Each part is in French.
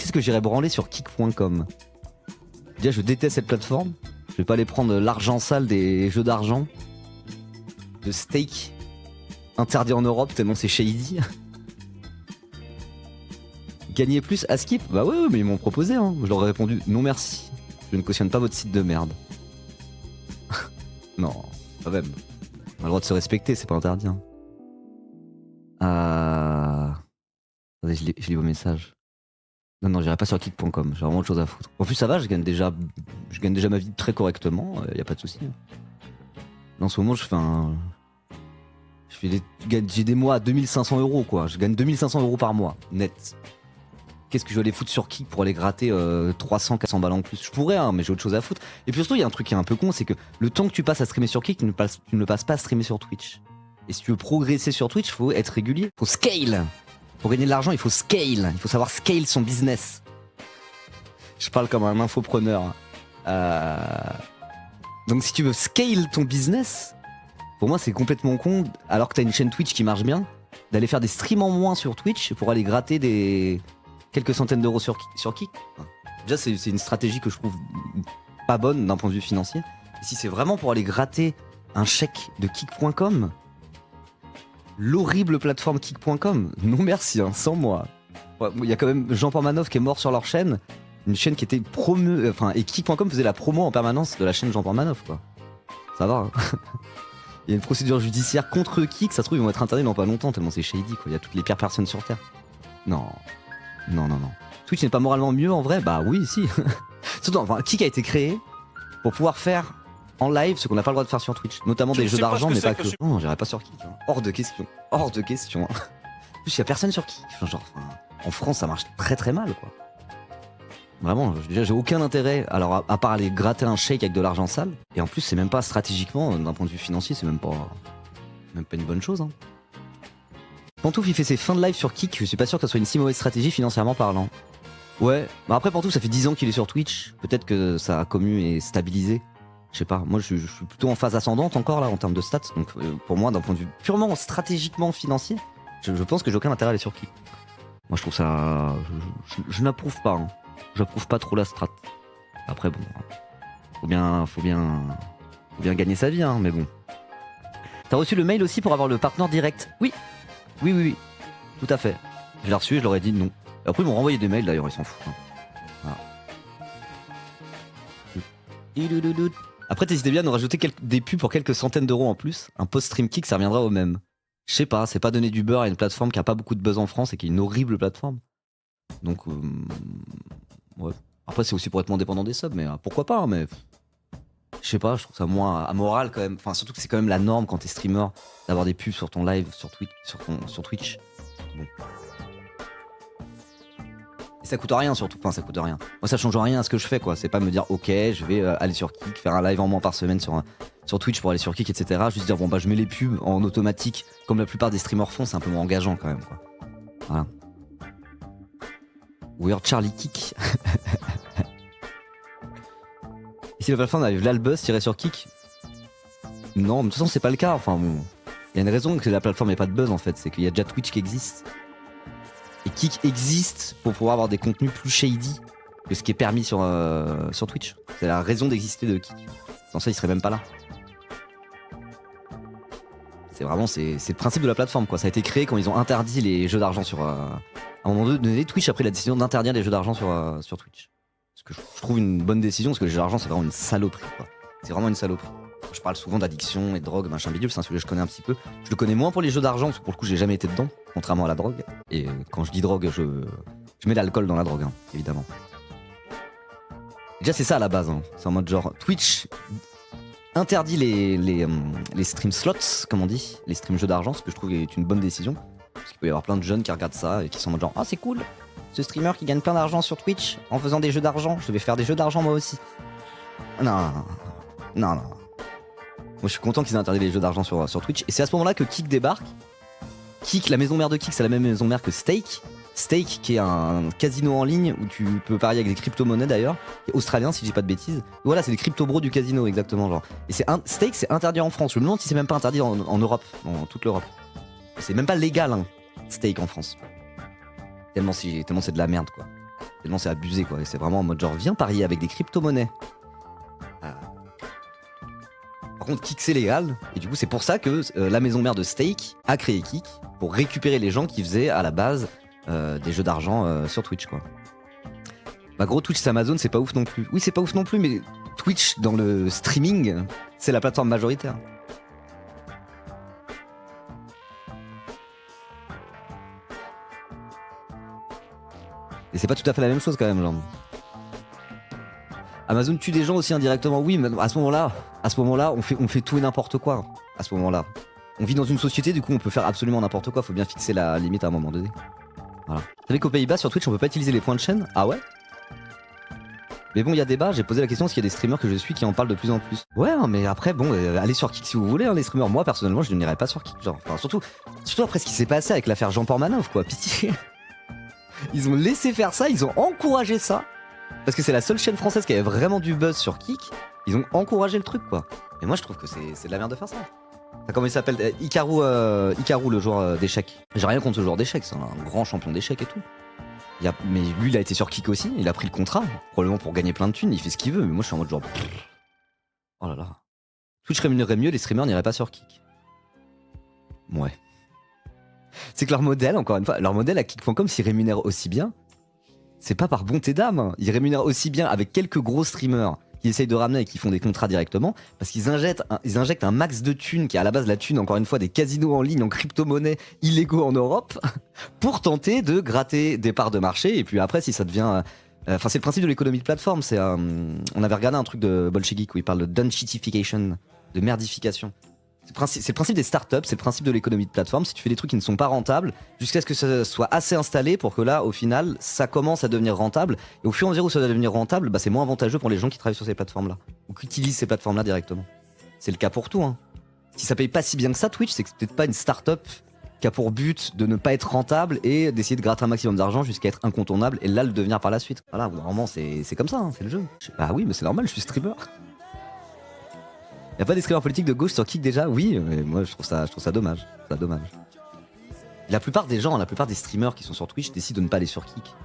est-ce que j'irais branler sur kick.com? Déjà, je déteste cette plateforme. Je vais pas aller prendre l'argent sale des jeux d'argent. De steak. Interdit en Europe tellement c'est shady. Gagner plus à Skip? Bah ouais, mais ils m'ont proposé, hein. Je leur ai répondu non merci. Je ne cautionne pas votre site de merde. Non, quand même. On a le droit de se respecter, c'est pas interdit. Hein. Attendez, je lis vos messages. Non, j'irai pas sur kick.com, j'ai vraiment autre chose à foutre. En plus, ça va, je gagne déjà ma vie très correctement, y a pas de souci. En ce moment, j'ai des mois à 2500 €, quoi. Je gagne 2500 € par mois, net. Qu'est-ce que je vais aller foutre sur Kick pour aller gratter 300, 400 balles en plus? Je pourrais, hein, mais j'ai autre chose à foutre. Et puis surtout, il y a un truc qui est un peu con, c'est que le temps que tu passes à streamer sur Kick, tu ne le passes pas à streamer sur Twitch. Et si tu veux progresser sur Twitch, il faut être régulier. Faut scale. Pour gagner de l'argent, il faut scale. Il faut savoir scale son business. Je parle comme un infopreneur. Donc si tu veux scale ton business, pour moi c'est complètement con, alors que t'as une chaîne Twitch qui marche bien, d'aller faire des streams en moins sur Twitch pour aller gratter des quelques centaines d'euros sur Kick. Déjà c'est une stratégie que je trouve pas bonne d'un point de vue financier. Et si c'est vraiment pour aller gratter un chèque de kick.com, l'horrible plateforme kick.com, non merci, hein, sans moi. Il y a quand même Jean Pormanov qui est mort sur leur chaîne, une chaîne qui était promue, et kick.com faisait la promo en permanence de la chaîne Jean Pormanov, quoi. Ça va, hein. Il y a une procédure judiciaire contre Kick, ça se trouve ils vont être interdits dans pas longtemps tellement c'est shady, quoi. Il y a toutes les pires personnes sur Terre. Non. Twitch n'est pas moralement mieux en vrai? Bah oui, si. Surtout, enfin, Kick a été créé pour pouvoir faire en live ce qu'on n'a pas le droit de faire sur Twitch, notamment des jeux d'argent, mais pas que. Non, j'irai pas sur Kick. Hein. Hors de question. En plus, il y a personne sur Kick. En France, ça marche très très mal, quoi. Vraiment, déjà, j'ai aucun intérêt. Alors, à part aller gratter un shake avec de l'argent sale. Et en plus, c'est même pas stratégiquement, d'un point de vue financier, c'est même pas une bonne chose. Hein. Pantouf, il fait ses fins de live sur Kick. Je suis pas sûr que ce soit une si mauvaise stratégie financièrement parlant. Ouais. Bah après, Pantouf, ça fait 10 ans qu'il est sur Twitch. Peut-être que sa commu est stabilisée. Je sais pas. Moi, je suis plutôt en phase ascendante encore là en termes de stats. Donc, pour moi, d'un point de vue purement stratégiquement financier, je pense que j'ai aucun intérêt à aller sur Kick. Moi, je trouve ça. Je n'approuve pas. Hein. J'approuve pas trop la strat. Après, bon. Faut bien gagner sa vie, hein, mais bon. T'as reçu le mail aussi pour avoir le partenaire direct? Oui. Oui. Tout à fait. Je l'ai reçu et je leur ai dit non. Et après, ils m'ont renvoyé des mails d'ailleurs, ils s'en foutent. Hein. Voilà. Après, t'hésitais bien à nous rajouter des pubs pour quelques centaines d'euros en plus. Un post-stream Kick, ça reviendra au même. Je sais pas, c'est pas donner du beurre à une plateforme qui a pas beaucoup de buzz en France et qui est une horrible plateforme. Donc, ouais. Après, c'est aussi pour être moins dépendant des subs, mais pourquoi pas, hein, mais. Je sais pas, je trouve ça moins amoral quand même. Enfin, surtout que c'est quand même la norme quand t'es streamer d'avoir des pubs sur ton live, sur Twitch. Bon. Et ça coûte rien surtout, enfin ça coûte rien. Moi ça change rien à ce que je fais quoi, c'est pas me dire ok je vais aller sur Kick, faire un live en moins par semaine sur Twitch pour aller sur Kick etc. Juste dire bon bah je mets les pubs en automatique comme la plupart des streamers font, c'est un peu moins engageant quand même quoi. Voilà. Weird Charlie Kick. Et si la plateforme avait là le buzz tiré sur Kick? Non, mais de toute façon c'est pas le cas, enfin bon. Il y a une raison que la plateforme n'ait pas de buzz en fait, c'est qu'il y a déjà Twitch qui existe. Et Kick existe pour pouvoir avoir des contenus plus shady que ce qui est permis sur Twitch. C'est la raison d'exister de Kick. Sans ça, il serait même pas là. C'est vraiment c'est le principe de la plateforme quoi. Ça a été créé quand ils ont interdit les jeux d'argent sur. À un moment donné, Twitch a pris la décision d'interdire les jeux d'argent sur Twitch. Ce que je trouve une bonne décision parce que les jeux d'argent c'est vraiment une saloperie quoi. C'est vraiment une saloperie. Je parle souvent d'addiction et de drogue, machin bidule, c'est un sujet que je connais un petit peu. Je le connais moins pour les jeux d'argent, parce que pour le coup j'ai jamais été dedans, contrairement à la drogue. Et quand je dis drogue, je mets l'alcool dans la drogue, hein, évidemment. Déjà c'est ça à la base, hein. C'est en mode genre Twitch interdit les stream slots, comme on dit, les streams jeux d'argent, ce que je trouve est une bonne décision. Parce qu'il peut y avoir plein de jeunes qui regardent ça et qui sont en mode genre ah c'est cool, ce streamer qui gagne plein d'argent sur Twitch en faisant des jeux d'argent, je vais faire des jeux d'argent moi aussi. Non. Moi je suis content qu'ils aient interdit les jeux d'argent sur Twitch. Et c'est à ce moment-là que Kick débarque. Kick, la maison mère de Kick, c'est la même maison mère que Stake. Stake qui est un casino en ligne où tu peux parier avec des crypto-monnaies d'ailleurs. Australien si je dis pas de bêtises. Voilà, c'est les crypto-bros du casino exactement genre. Et Stake c'est interdit en France. Je me demande si c'est même pas interdit en Europe, dans toute l'Europe. C'est même pas légal hein, Stake en France. Tellement c'est de la merde quoi. Tellement c'est abusé quoi. Et c'est vraiment en mode genre viens parier avec des crypto-monnaies. Par contre, Kik c'est légal. Et du coup, c'est pour ça que la maison mère de Stake a créé Kik pour récupérer les gens qui faisaient à la base des jeux d'argent sur Twitch quoi. Bah gros, Twitch c'est Amazon, c'est pas ouf non plus. Oui, c'est pas ouf non plus, mais Twitch dans le streaming, c'est la plateforme majoritaire. Et c'est pas tout à fait la même chose quand même, genre. Amazon tue des gens aussi indirectement, oui, mais à ce moment-là, on fait tout et n'importe quoi. À ce moment-là, on vit dans une société, du coup, on peut faire absolument n'importe quoi. Faut bien fixer la limite à un moment donné. Voilà. Vous savez qu'aux Pays-Bas, sur Twitch, on peut pas utiliser les points de chaîne? Ah ouais? Mais bon, il y a débat. J'ai posé la question parce qu'il y a des streamers que je suis qui en parlent de plus en plus. Ouais, hein, mais après, bon, allez sur Kik si vous voulez, hein, les streamers. Moi, personnellement, je n'irai pas sur Kik. Genre, enfin, surtout après ce qui s'est passé avec l'affaire Jean Portmanov, quoi. Pitié. Ils ont laissé faire ça, ils ont encouragé ça. Parce que c'est la seule chaîne française qui avait vraiment du buzz sur Kik. Ils ont encouragé le truc, quoi. Et moi, je trouve que c'est de la merde de faire ça. Comment il s'appelle? Hikaru, le joueur d'échecs. J'ai rien contre ce joueur d'échecs, c'est un grand champion d'échecs et tout. Mais lui, il a été sur Kik aussi, il a pris le contrat, probablement pour gagner plein de thunes, il fait ce qu'il veut. Mais moi, je suis en mode genre. Oh là là. Twitch rémunérerait mieux, les streamers n'iraient pas sur Kik. Ouais. C'est que leur modèle, encore une fois, leur modèle à Kik.com s'ils rémunèrent aussi bien, c'est pas par bonté d'âme. Hein. Ils rémunèrent aussi bien avec quelques gros streamers qui essayent de ramener et qui font des contrats directement, parce qu'ils injectent un max de thunes, qui est à la base la thune, encore une fois, des casinos en ligne en crypto-monnaie illégaux en Europe, pour tenter de gratter des parts de marché. Et puis après, si ça devient... Enfin, c'est le principe de l'économie de plateforme. On avait regardé un truc de Bolshevik où il parle de dunshitification, de merdification. C'est le principe des startups, c'est le principe de l'économie de plateforme. Si tu fais des trucs qui ne sont pas rentables, jusqu'à ce que ça soit assez installé pour que là, au final, ça commence à devenir rentable. Et au fur et à mesure où ça va devenir rentable, bah, c'est moins avantageux pour les gens qui travaillent sur ces plateformes-là, ou qui utilisent ces plateformes-là directement. C'est le cas pour tout. Hein. Si ça paye pas si bien que ça, Twitch, c'est que c'est peut-être pas une startup qui a pour but de ne pas être rentable et d'essayer de gratter un maximum d'argent jusqu'à être incontournable et là le devenir par la suite. Voilà, vraiment, c'est comme ça, hein, c'est le jeu. Bah oui, mais c'est normal, je suis streamer. Y'a pas des streamers politiques de gauche sur Kik déjà? Oui, mais moi je trouve ça dommage. La plupart des gens, la plupart des streamers qui sont sur Twitch décident de ne pas aller sur Kik.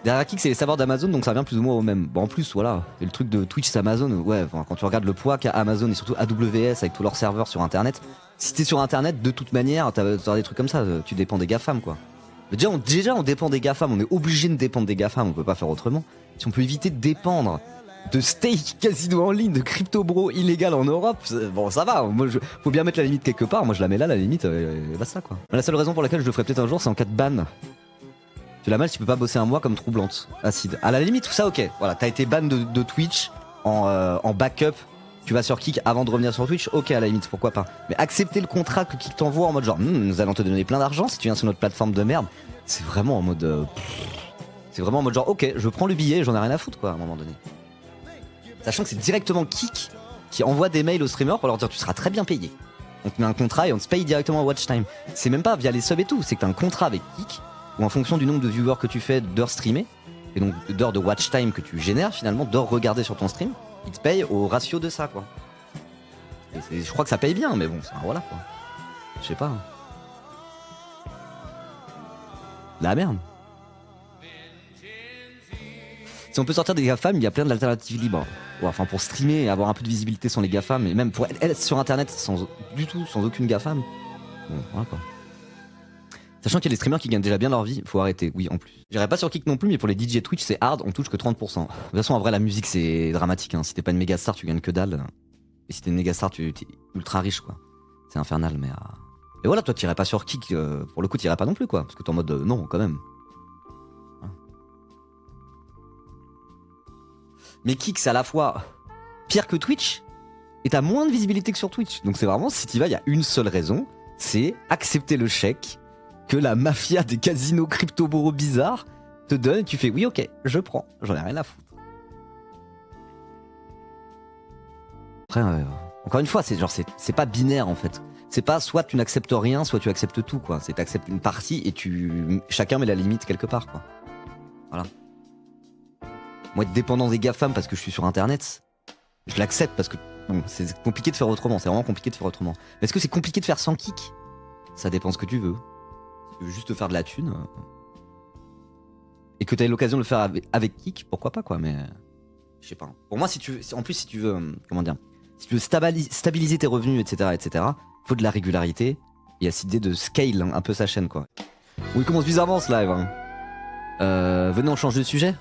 Derrière Kik, c'est les serveurs d'Amazon, donc ça revient plus ou moins au même. Bon, en plus, voilà, et le truc de Twitch, c'est Amazon. Ouais, enfin, quand tu regardes le poids qu'a Amazon et surtout AWS avec tous leurs serveurs sur Internet, si t'es sur Internet, de toute manière, t'as des trucs comme ça, tu dépends des GAFAM, quoi. Déjà, on dépend des GAFAM, on est obligé de dépendre des GAFAM, on peut pas faire autrement. Si on peut éviter de dépendre de stake casino en ligne, de crypto bro illégal en Europe, bon ça va, moi faut bien mettre la limite quelque part, moi je la mets là la limite, basta quoi. La seule raison pour laquelle je le ferai peut-être un jour, c'est en cas de ban. Tu l'as mal, tu peux pas bosser un mois comme troublante, acide. À la limite tout ça ok, voilà, t'as été ban de Twitch en backup, tu vas sur Kik avant de revenir sur Twitch, ok à la limite, pourquoi pas. Mais accepter le contrat que Kik t'envoie en mode genre, nous allons te donner plein d'argent si tu viens sur notre plateforme de merde, c'est vraiment en mode... c'est vraiment en mode genre ok, je prends le billet, j'en ai rien à foutre quoi à un moment donné. Sachant que c'est directement Kik qui envoie des mails aux streamers pour leur dire tu seras très bien payé. On te met un contrat et on te paye directement à watch time. C'est même pas via les subs et tout, c'est que t'as un contrat avec Kik où en fonction du nombre de viewers que tu fais, d'heures streamées, et donc d'heures de watch time que tu génères finalement, d'heures regardées sur ton stream, ils te payent au ratio de ça quoi. Et je crois que ça paye bien, mais bon, voilà quoi. Je sais pas. La merde. Si on peut sortir des GAFAM, il y a plein d'alternatives libres. Ouais, enfin pour streamer et avoir un peu de visibilité sans les GAFAM, et même pour être sur internet sans aucune GAFAM. Bon, voilà quoi. Sachant qu'il y a des streamers qui gagnent déjà bien leur vie, faut arrêter, oui en plus. J'irai pas sur Kik non plus, mais pour les DJ Twitch c'est hard, on touche que 30%. De toute façon en vrai la musique c'est dramatique, hein. Si t'es pas une méga star tu gagnes que dalle. Et si t'es une méga star tu t'es ultra riche quoi. C'est infernal mais... Et voilà, toi t'irais pas sur Kik, pour le coup t'irais pas non plus quoi, parce que t'es en mode non quand même. Mais Kik c'est à la fois pire que Twitch et t'as moins de visibilité que sur Twitch. Donc c'est vraiment, si t'y vas, il y a une seule raison, c'est accepter le chèque que la mafia des casinos crypto-boros bizarres te donne et tu fais oui ok, je prends, j'en ai rien à foutre. Après, encore une fois, c'est pas binaire en fait. C'est pas soit tu n'acceptes rien, soit tu acceptes tout quoi. C'est t'acceptes une partie et chacun met la limite quelque part quoi. Voilà. Moi être dépendant des GAFAM parce que je suis sur internet, je l'accepte parce que bon, c'est compliqué de faire autrement, c'est vraiment compliqué de faire autrement. Mais est-ce que c'est compliqué de faire sans Kik? Ça dépend ce que tu veux. tu veux juste te faire de la thune, et que t'as eu l'occasion de le faire avec Kik, pourquoi pas, quoi, mais je sais pas. Pour moi, si tu veux, en plus, si tu veux, comment dire, si tu veux stabiliser tes revenus, etc., faut de la régularité. Il y a cette idée de scale un peu sa chaîne, quoi. Oui, il commence bizarrement ce live. Hein. Venez, on change de sujet.